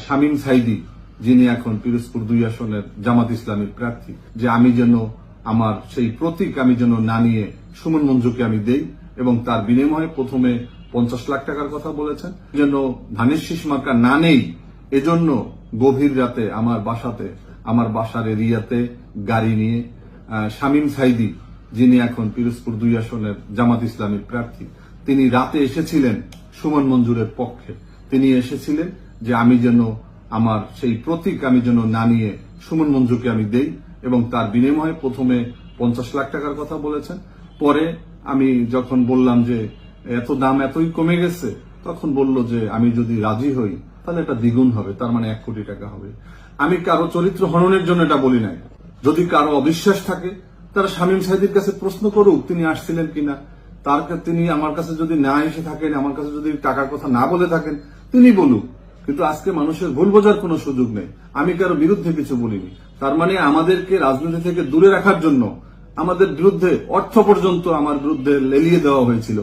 শামীম সাইদি, যিনি এখন পিরোজপুর 2 আসনের জামাত ইসলামীর প্রার্থী, যে আমি যেন আমার সেই প্রতীক আমি যেন না নিয়ে সুমন মঞ্জুকে আমি দেই, এবং তার বিনিময়ে প্রথমে 50 লাখ টাকার কথা বলেছেন, যেন ধানের শীষ মার্কা না নেই। এজন্য গভীর রাতে আমার বাসার এরিয়াতে গাড়ি নিয়ে শামীম সাইদি, যিনি এখন পিরোজপুর 2 আসনের জামাত ইসলামীর প্রার্থী, তিনি রাতে এসেছিলেন সুমন মঞ্জুরের পক্ষে। তিনি এসেছিলেন যে আমি যেন আমার সেই প্রতীক আমি যেন না নিয়ে সুমন মঞ্জুকে আমি দেই, এবং তার বিনিময়ে প্রথমে 50 লাখ টাকার কথা বলেছেন। পরে আমি যখন বললাম যে এত দাম এতই কমে গেছে, তখন বলল যে আমি যদি রাজি হই তাহলে এটা দ্বিগুণ হবে, তার মানে 1 কোটি টাকা হবে। আমি কারো চরিত্র হননের জন্য এটা বলি নাই। যদি কারো অবিশ্বাস থাকে তারা শামীম সাইদির কাছে প্রশ্ন করুক তিনি আসছিলেন কিনা। তিনি আমার কাছে যদি না এসে থাকেন, আমার কাছে যদি টাকার কথা না বলে থাকেন, তিনি বলুক। কিন্তু আজকে মানুষের ভুল বোঝার কোনো সুযোগ নেই। আমি কারো বিরুদ্ধে কিছু বলিনি। তার মানে আমাদেরকে রাজনীতি থেকে দূরে রাখার জন্য আমাদের বিরুদ্ধে অর্থ পর্যন্ত আমার বিরুদ্ধে লেলিয়ে দেওয়া হয়েছিল।